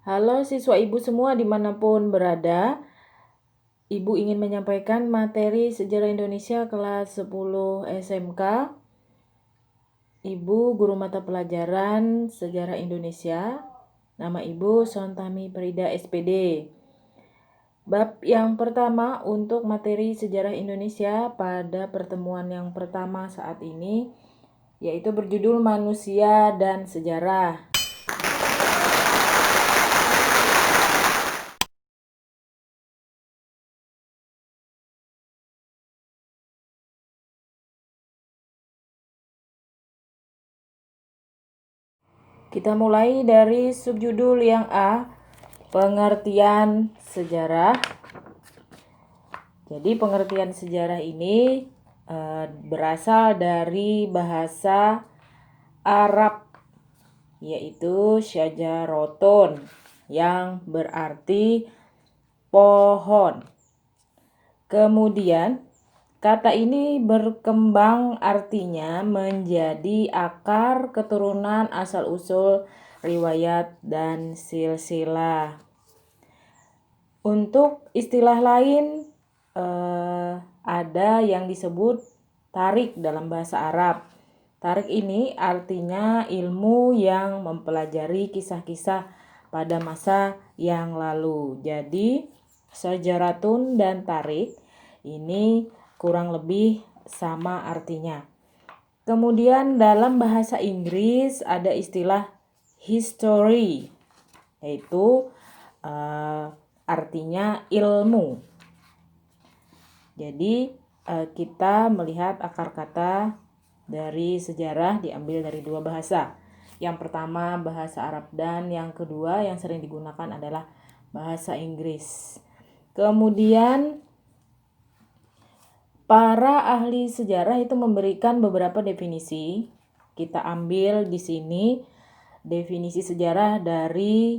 Halo siswa ibu semua dimanapun berada. Ibu ingin menyampaikan materi Sejarah Indonesia kelas 10 SMK. Ibu guru mata pelajaran Sejarah Indonesia. Nama ibu Sontami Prida SPD. Bab yang pertama untuk materi Sejarah Indonesia pada pertemuan yang pertama saat ini, yaitu berjudul Manusia dan Sejarah. Kita mulai dari subjudul yang A, pengertian sejarah. Jadi pengertian sejarah ini berasal dari bahasa Arab, yaitu syajaroton, yang berarti pohon. Kemudian kata ini berkembang artinya menjadi akar keturunan asal-usul riwayat dan silsilah. Untuk istilah lain ada yang disebut tarik dalam bahasa Arab. Tarik ini artinya ilmu yang mempelajari kisah-kisah pada masa yang lalu. Jadi sajaratun dan tarik ini kurang lebih sama artinya. Kemudian dalam bahasa Inggris ada istilah history, yaitu artinya ilmu. Jadi kita melihat akar kata dari sejarah diambil dari dua bahasa. Yang pertama bahasa Arab dan yang kedua yang sering digunakan adalah bahasa Inggris. Kemudian para ahli sejarah itu memberikan beberapa definisi. Kita ambil di sini definisi sejarah dari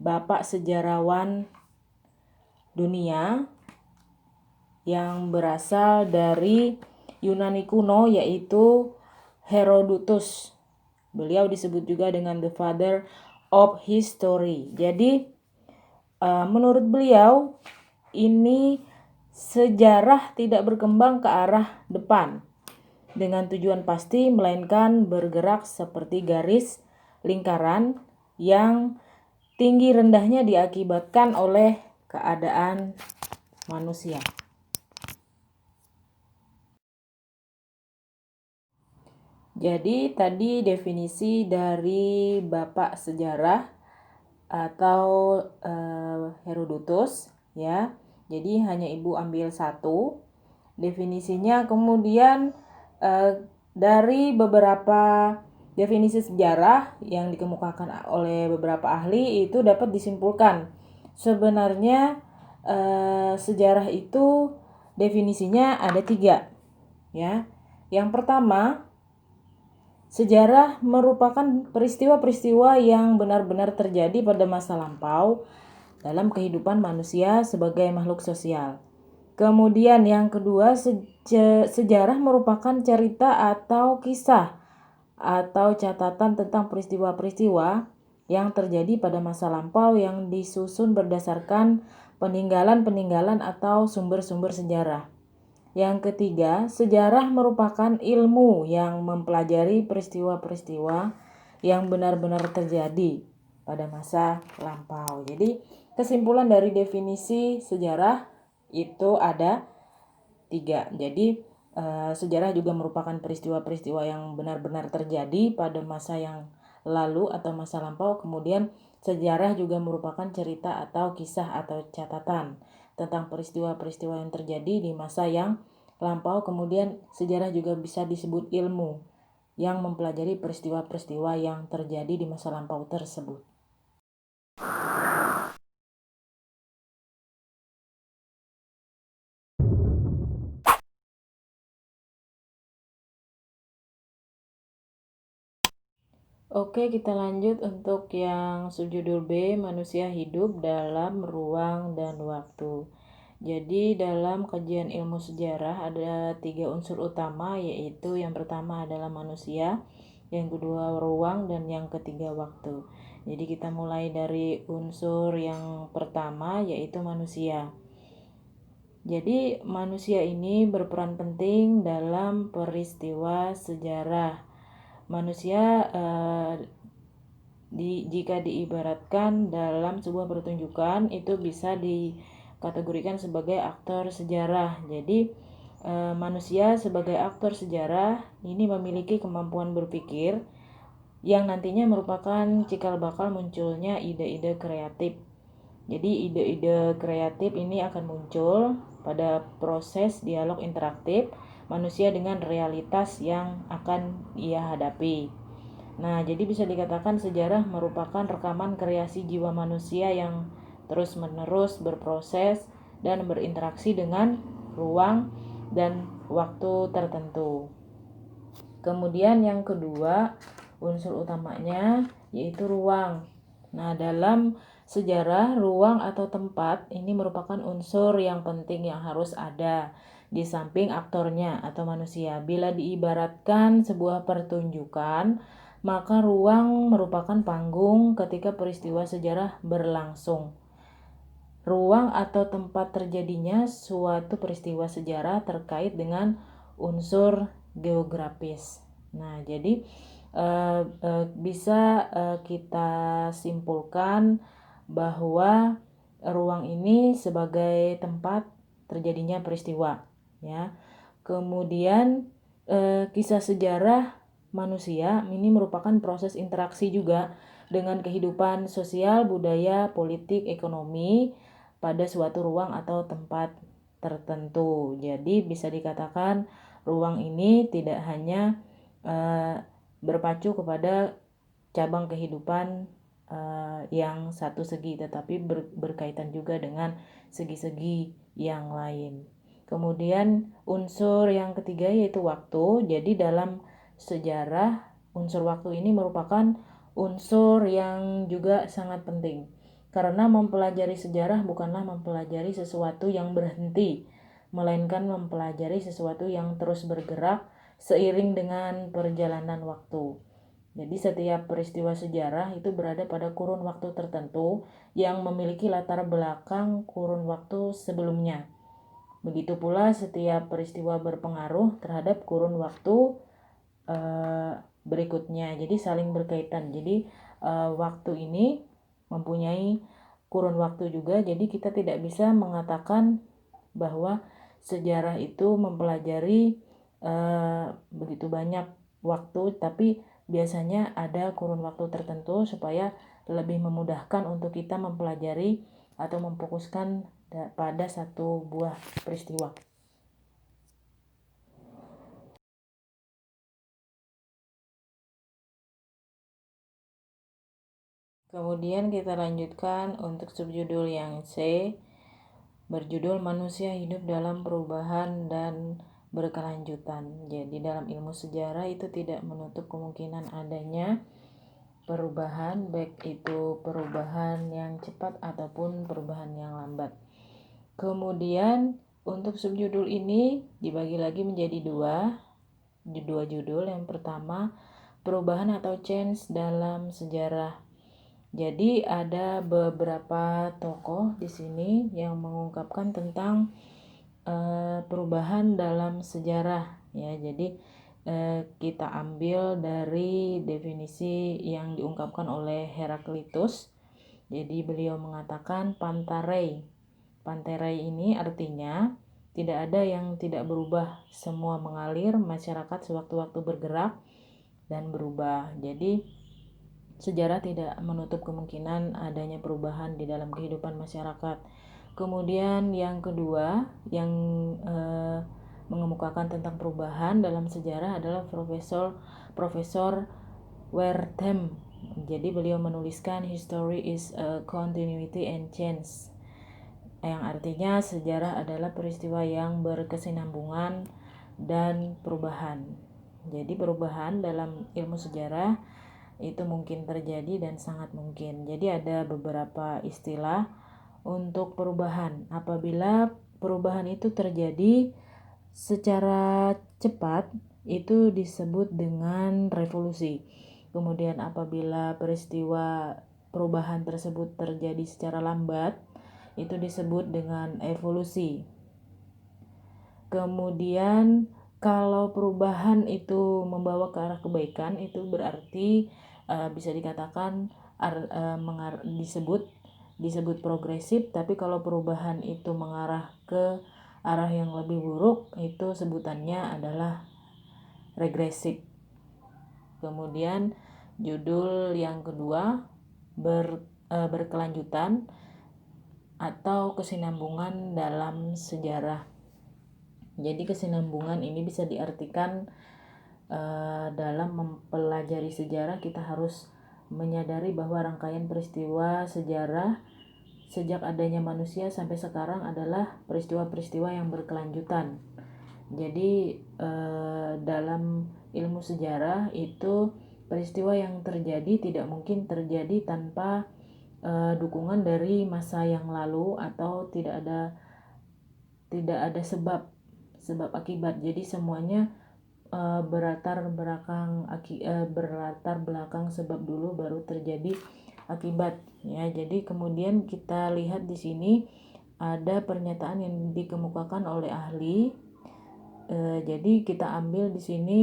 Bapak Sejarawan Dunia yang berasal dari Yunani kuno, yaitu Herodotus. Beliau disebut juga dengan the father of history. Jadi menurut beliau ini sejarah tidak berkembang ke arah depan dengan tujuan pasti, melainkan bergerak seperti garis lingkaran yang tinggi rendahnya diakibatkan oleh keadaan manusia. Jadi tadi definisi dari Bapak Sejarah atau Herodotus ya. Jadi hanya ibu ambil satu definisinya. Kemudian dari beberapa definisi sejarah yang dikemukakan oleh beberapa ahli itu dapat disimpulkan sebenarnya sejarah itu definisinya ada 3 ya. Yang pertama, sejarah merupakan peristiwa-peristiwa yang benar-benar terjadi pada masa lampau dalam kehidupan manusia sebagai makhluk sosial. Kemudian yang kedua, sejarah merupakan cerita atau kisah atau catatan tentang peristiwa-peristiwa yang terjadi pada masa lampau yang disusun berdasarkan peninggalan-peninggalan atau sumber-sumber sejarah. Yang ketiga, sejarah merupakan ilmu yang mempelajari peristiwa-peristiwa yang benar-benar terjadi pada masa lampau. Jadi, kesimpulan dari definisi sejarah itu ada 3. Jadi, sejarah juga merupakan peristiwa-peristiwa yang benar-benar terjadi pada masa yang lalu atau masa lampau. Kemudian, sejarah juga merupakan cerita atau kisah atau catatan tentang peristiwa-peristiwa yang terjadi di masa yang lampau. Kemudian sejarah juga bisa disebut ilmu yang mempelajari peristiwa-peristiwa yang terjadi di masa lampau tersebut. Oke, kita lanjut untuk yang subjudul B, manusia hidup dalam ruang dan waktu. Jadi dalam kajian ilmu sejarah ada 3 unsur utama, yaitu yang pertama adalah manusia, yang kedua ruang, dan yang ketiga waktu. Jadi kita mulai dari unsur yang pertama, yaitu manusia. Jadi manusia ini berperan penting dalam peristiwa sejarah. Manusia jika diibaratkan dalam sebuah pertunjukan, itu bisa dikategorikan sebagai aktor sejarah. Jadi manusia sebagai aktor sejarah ini memiliki kemampuan berpikir yang nantinya merupakan cikal bakal munculnya ide-ide kreatif. Jadi ide-ide kreatif ini akan muncul pada proses dialog interaktif manusia dengan realitas yang akan ia hadapi. Nah, jadi bisa dikatakan sejarah merupakan rekaman kreasi jiwa manusia yang terus-menerus berproses dan berinteraksi dengan ruang dan waktu tertentu. Kemudian yang kedua, unsur utamanya yaitu ruang. Nah, dalam sejarah, ruang atau tempat ini merupakan unsur yang penting yang harus ada di samping aktornya atau manusia. Bila diibaratkan sebuah pertunjukan, maka ruang merupakan panggung ketika peristiwa sejarah berlangsung. Ruang atau tempat terjadinya suatu peristiwa sejarah terkait dengan unsur geografis. Nah, jadi bisa kita simpulkan bahwa ruang ini sebagai tempat terjadinya peristiwa, ya. Kemudian kisah sejarah manusia ini merupakan proses interaksi juga dengan kehidupan sosial, budaya, politik, ekonomi pada suatu ruang atau tempat tertentu. Jadi bisa dikatakan ruang ini tidak hanya berpacu kepada cabang kehidupan yang satu segi, tetapi berkaitan juga dengan segi-segi yang lain. Kemudian unsur yang ketiga yaitu waktu. Jadi dalam sejarah unsur waktu ini merupakan unsur yang juga sangat penting. Karena mempelajari sejarah bukanlah mempelajari sesuatu yang berhenti, melainkan mempelajari sesuatu yang terus bergerak seiring dengan perjalanan waktu. Jadi setiap peristiwa sejarah itu berada pada kurun waktu tertentu yang memiliki latar belakang kurun waktu sebelumnya. Begitu pula setiap peristiwa berpengaruh terhadap kurun waktu berikutnya. Jadi saling berkaitan. Jadi waktu ini mempunyai kurun waktu juga. Jadi kita tidak bisa mengatakan bahwa sejarah itu mempelajari begitu banyak waktu, tapi biasanya ada kurun waktu tertentu supaya lebih memudahkan untuk kita mempelajari atau memfokuskan pada satu buah peristiwa. Kemudian kita lanjutkan untuk subjudul yang C, berjudul Manusia Hidup dalam Perubahan dan Berkelanjutan. Jadi dalam ilmu sejarah itu tidak menutup kemungkinan adanya perubahan, baik itu perubahan yang cepat ataupun perubahan yang lambat. Kemudian untuk subjudul ini dibagi lagi menjadi dua judul. Yang pertama, perubahan atau change dalam sejarah. Jadi ada beberapa tokoh di sini yang mengungkapkan tentang perubahan dalam sejarah, ya. Jadi kita ambil dari definisi yang diungkapkan oleh Heraklitus. Jadi beliau mengatakan pantarei. Pantarei ini artinya tidak ada yang tidak berubah, semua mengalir, masyarakat sewaktu-waktu bergerak dan berubah. Jadi sejarah tidak menutup kemungkinan adanya perubahan di dalam kehidupan masyarakat. Kemudian yang kedua yang mengemukakan tentang perubahan dalam sejarah adalah Profesor Wertham. Jadi beliau menuliskan history is a continuity and change, yang artinya sejarah adalah peristiwa yang berkesinambungan dan perubahan. Jadi perubahan dalam ilmu sejarah itu mungkin terjadi dan sangat mungkin. Jadi ada beberapa istilah untuk perubahan. Apabila perubahan itu terjadi secara cepat, itu disebut dengan revolusi. Kemudian apabila peristiwa perubahan tersebut terjadi secara lambat, itu disebut dengan evolusi. Kemudian kalau perubahan itu membawa ke arah kebaikan, itu berarti bisa dikatakan disebut progresif. Tapi kalau perubahan itu mengarah ke arah yang lebih buruk, itu sebutannya adalah regresif. Kemudian judul yang kedua, berkelanjutan atau kesinambungan dalam sejarah. Jadi kesinambungan ini bisa diartikan dalam mempelajari sejarah kita harus menyadari bahwa rangkaian peristiwa sejarah sejak adanya manusia sampai sekarang adalah peristiwa-peristiwa yang berkelanjutan. Jadi dalam ilmu sejarah itu peristiwa yang terjadi tidak mungkin terjadi tanpa dukungan dari masa yang lalu, atau tidak ada sebab akibat. Jadi semuanya berlatar belakang sebab dulu baru terjadi akibat ya. Jadi kemudian kita lihat di sini ada pernyataan yang dikemukakan oleh ahli. Jadi kita ambil di sini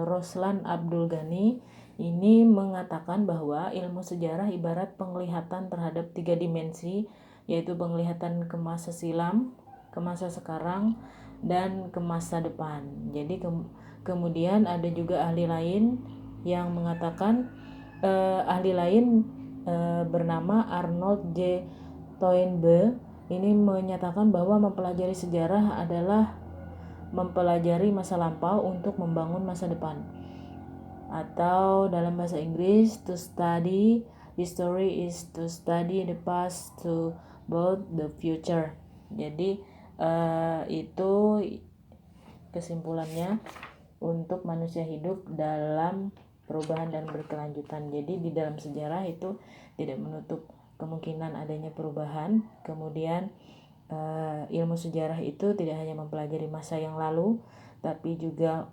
Roslan Abdul Ghani ini mengatakan bahwa ilmu sejarah ibarat penglihatan terhadap 3 dimensi, yaitu penglihatan ke masa silam, ke masa sekarang, dan ke masa depan. Jadi kemudian ada juga ahli lain yang mengatakan bernama Arnold J. Toynbee ini menyatakan bahwa mempelajari sejarah adalah mempelajari masa lampau untuk membangun masa depan. Atau dalam bahasa Inggris, to study history is to study the past to build the future. Jadi itu kesimpulannya untuk manusia hidup dalam perubahan dan berkelanjutan. Jadi di dalam sejarah itu tidak menutup kemungkinan adanya perubahan. Kemudian ilmu sejarah itu tidak hanya mempelajari masa yang lalu, tapi juga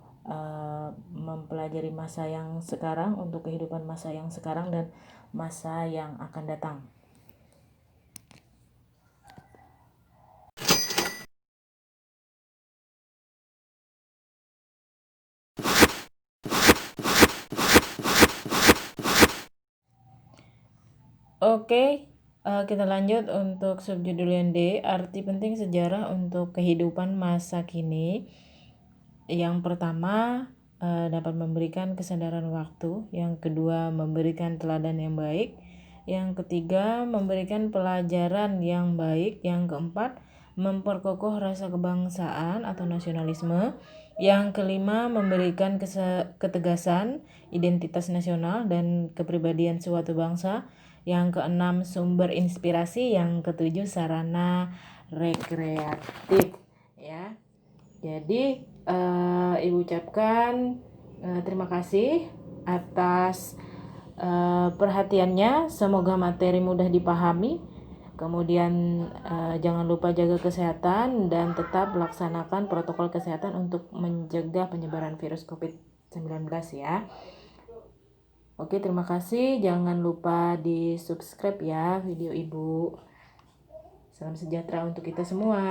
mempelajari masa yang sekarang untuk kehidupan masa yang sekarang dan masa yang akan datang. Oke, kita lanjut untuk subjudul yang D, arti penting sejarah untuk kehidupan masa kini. Yang pertama, dapat memberikan kesadaran waktu. Yang kedua, memberikan teladan yang baik. Yang ketiga, memberikan pelajaran yang baik. Yang keempat, memperkokoh rasa kebangsaan atau nasionalisme. Yang kelima, memberikan ketegasan, identitas nasional dan kepribadian suatu bangsa. Yang keenam, sumber inspirasi. Yang ketujuh, sarana rekreatif ya. Jadi Ibu ucapkan terima kasih atas perhatiannya. Semoga materi mudah dipahami. Kemudian jangan lupa jaga kesehatan dan tetap laksanakan protokol kesehatan untuk mencegah penyebaran virus COVID-19 ya. Oke, terima kasih. Jangan lupa di subscribe ya video Ibu. Salam sejahtera untuk kita semua.